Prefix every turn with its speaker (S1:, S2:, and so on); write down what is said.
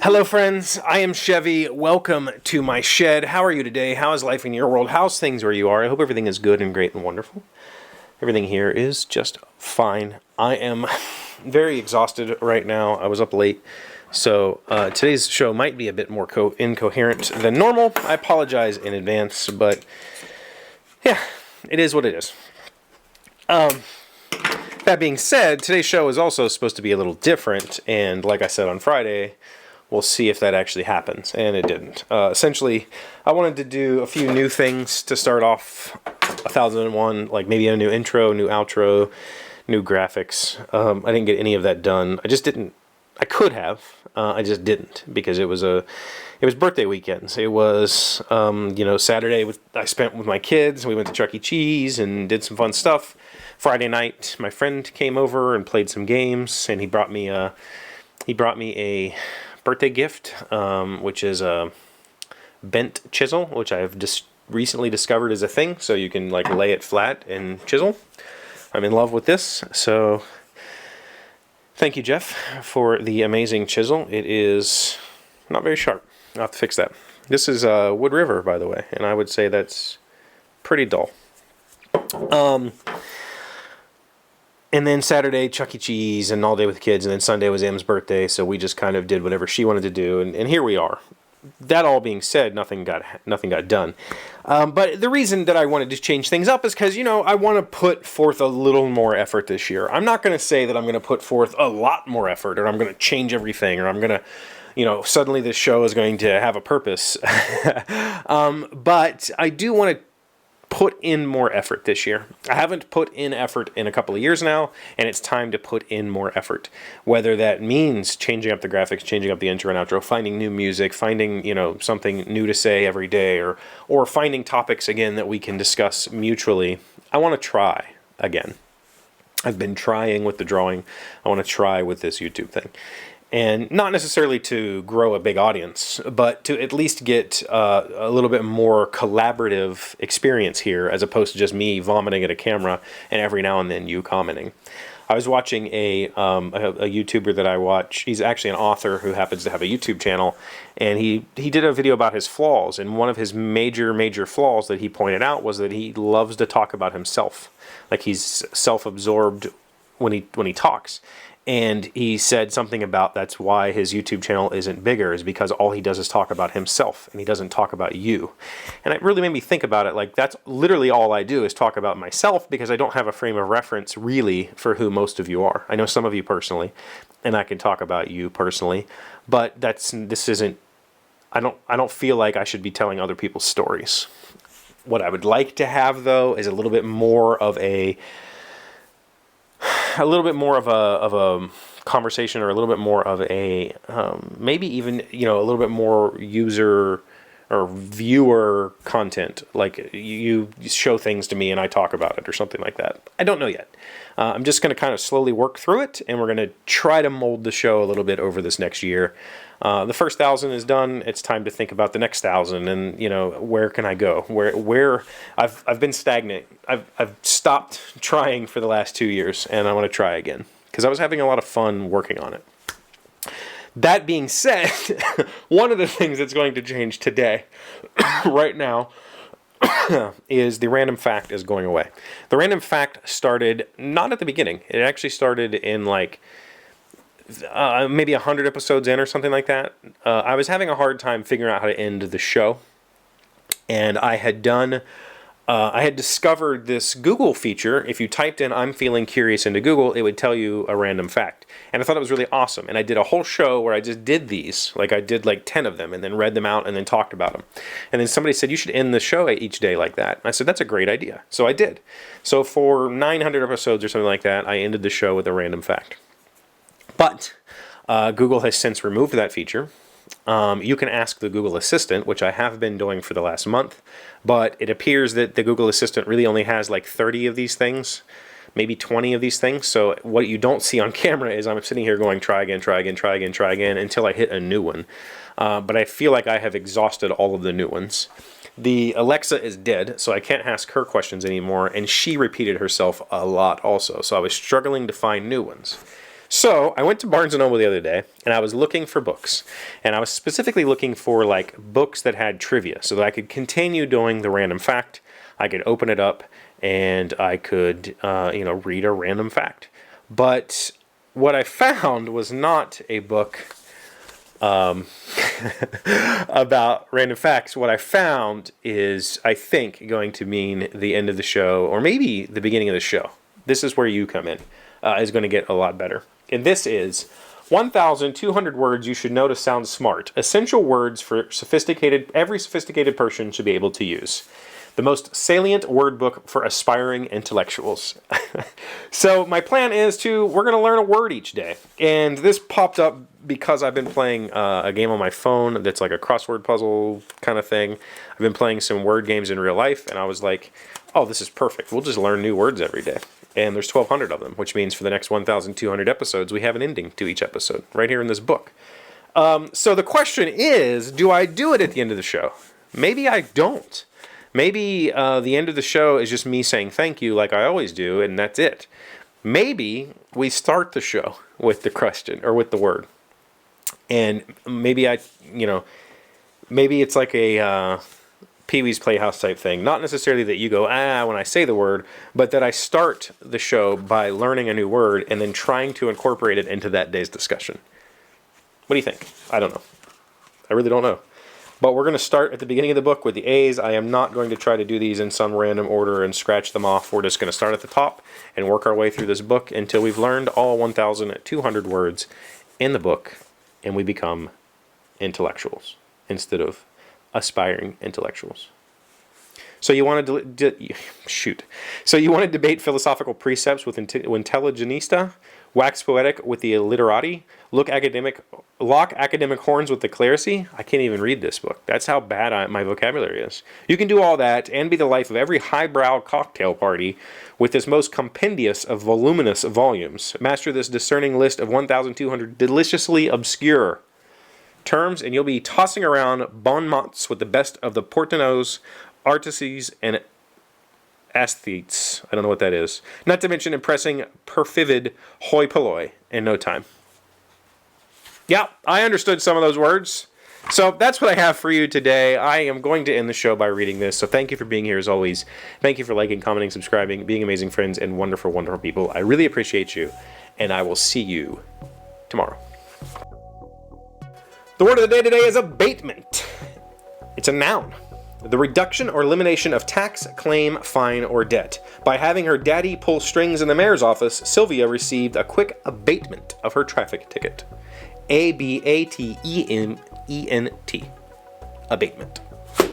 S1: Hello friends, I am Chevee. Welcome to my shed. How are you today? How is life in your world? How's things where you are? I hope everything is good and great and wonderful. Everything here is just fine. I am very exhausted right now. I was up late, so today's show might be a bit more incoherent than normal. I apologize in advance, but yeah, it is what it is. That being said, today's show is also supposed to be a little different, and like I said on Friday, we'll see if that actually happens, and it didn't. Essentially, I wanted to do a few new things to start off 1001, like maybe a new intro, new outro, new graphics. I didn't get any of that done. I just didn't. I could have. I just didn't because it was birthday weekends. It was Saturday I spent with my kids. We went to Chuck E. Cheese and did some fun stuff. Friday night, my friend came over and played some games, and he brought me a birthday gift, which is a bent chisel, which I've just recently discovered is a thing, so you can like lay it flat and chisel. I'm in love with this, so thank you, Jeff, for the amazing chisel. It is not very sharp. I'll have to fix that. This is Wood River, by the way, and I would say that's pretty dull. And then Saturday, Chuck E. Cheese, and all day with the kids. And then Sunday was Em's birthday, so we just kind of did whatever she wanted to do. And here we are. That all being said, nothing got done. But the reason that I wanted to change things up is because, I want to put forth a little more effort this year. I'm not going to say that I'm going to put forth a lot more effort, or I'm going to change everything, or I'm going to, suddenly this show is going to have a purpose. But I do want to put in more effort this year. I haven't put in effort in a couple of years now, and it's time to put in more effort. Whether that means changing up the graphics, changing up the intro and outro, finding new music, finding, something new to say every day, or finding topics again that we can discuss mutually. I want to try again. I've been trying with the drawing. I want to try with this YouTube thing. And not necessarily to grow a big audience, but to at least get a little bit more collaborative experience here, as opposed to just me vomiting at a camera and every now and then you commenting. I was watching a YouTuber that I watch. He's actually an author who happens to have a YouTube channel, and he did a video about his flaws. And one of his major flaws that he pointed out was that he loves to talk about himself, like he's self-absorbed when he talks. And he said something about that's why his YouTube channel isn't bigger, is because all he does is talk about himself, and he doesn't talk about you. And it really made me think about it, like that's literally all I do is talk about myself, because I don't have a frame of reference really for who most of you are. I know some of you personally, and I can talk about you personally, but I don't feel like I should be telling other people's stories. What I would like to have, though, is a little bit more of a conversation, or a little bit more of a maybe even a little bit more user or viewer content, like you show things to me and I talk about it or something like that. I don't know yet. I'm just going to kind of slowly work through it, and we're going to try to mold the show a little bit over this next year. The first 1,000 is done. It's time to think about the next 1,000, and where can I go? Where I've been stagnant. I've stopped trying for the last 2 years, and I want to try again because I was having a lot of fun working on it. That being said, one of the things that's going to change today, right now, is the random fact is going away. The random fact started not at the beginning. It actually started in maybe 100 episodes in or something like that. I was having a hard time figuring out how to end the show, and I had discovered this Google feature. If you typed in "I'm feeling curious" into Google, it would tell you a random fact. And I thought it was really awesome. And I did a whole show where I just did these. Like I did 10 of them and then read them out and then talked about them. And then somebody said, you should end the show each day like that. And I said, that's a great idea. So I did. So for 900 episodes or something like that, I ended the show with a random fact. But Google has since removed that feature. You can ask the Google Assistant, which I have been doing for the last month, but it appears that the Google Assistant really only has 30 of these things, maybe 20 of these things. So what you don't see on camera is I'm sitting here going try again until I hit a new one. But I feel like I have exhausted all of the new ones. The Alexa is dead, so I can't ask her questions anymore, and she repeated herself a lot also, so I was struggling to find new ones. So I went to Barnes & Noble the other day, and I was looking for books. And I was specifically looking for like books that had trivia so that I could continue doing the random fact. I could open it up and I could, read a random fact. But what I found was not a book about random facts. What I found is, I think, going to mean the end of the show, or maybe the beginning of the show. This is where you come in, is going to get a lot better. And this is 1,200 words you should know to sound smart. Essential words for every sophisticated person should be able to use. The most salient word book for aspiring intellectuals. So my plan is we're going to learn a word each day. And this popped up because I've been playing a game on my phone that's like a crossword puzzle kind of thing. I've been playing some word games in real life, and I was like, oh, this is perfect. We'll just learn new words every day. And there's 1,200 of them, which means for the next 1,200 episodes, we have an ending to each episode right here in this book. So the question is, do I do it at the end of the show? Maybe I don't. Maybe the end of the show is just me saying thank you like I always do, and that's it. Maybe we start the show with the question, or with the word. And maybe maybe it's like a Pee-wee's Playhouse type thing. Not necessarily that you go, when I say the word, but that I start the show by learning a new word and then trying to incorporate it into that day's discussion. What do you think? I don't know. I really don't know. But we're going to start at the beginning of the book with the A's. I am not going to try to do these in some random order and scratch them off. We're just going to start at the top and work our way through this book until we've learned all 1,200 words in the book, and we become intellectuals instead of aspiring intellectuals. So you want to So you want to debate philosophical precepts with intelligentista, wax poetic with the literati, lock academic horns with the clerisy. I can't even read this book. That's how bad my vocabulary is. You can do all that and be the life of every highbrow cocktail party with this most compendious of voluminous volumes. Master this discerning list of 1,200 deliciously obscure terms, and you'll be tossing around bon mots with the best of the portenos, artists, and aesthetes. I don't know what that is. Not to mention impressing perfivid hoi polloi in no time. Yeah, I understood some of those words. So that's what I have for you today. I am going to end the show by reading this. So thank you for being here as always. Thank you for liking, commenting, subscribing, being amazing friends, and wonderful, wonderful people. I really appreciate you, and I will see you tomorrow. The word of the day today is abatement. It's a noun. The reduction or elimination of tax, claim, fine, or debt. By having her daddy pull strings in the mayor's office, Sylvia received a quick abatement of her traffic ticket. A-B-A-T-E-M-E-N-T. Abatement.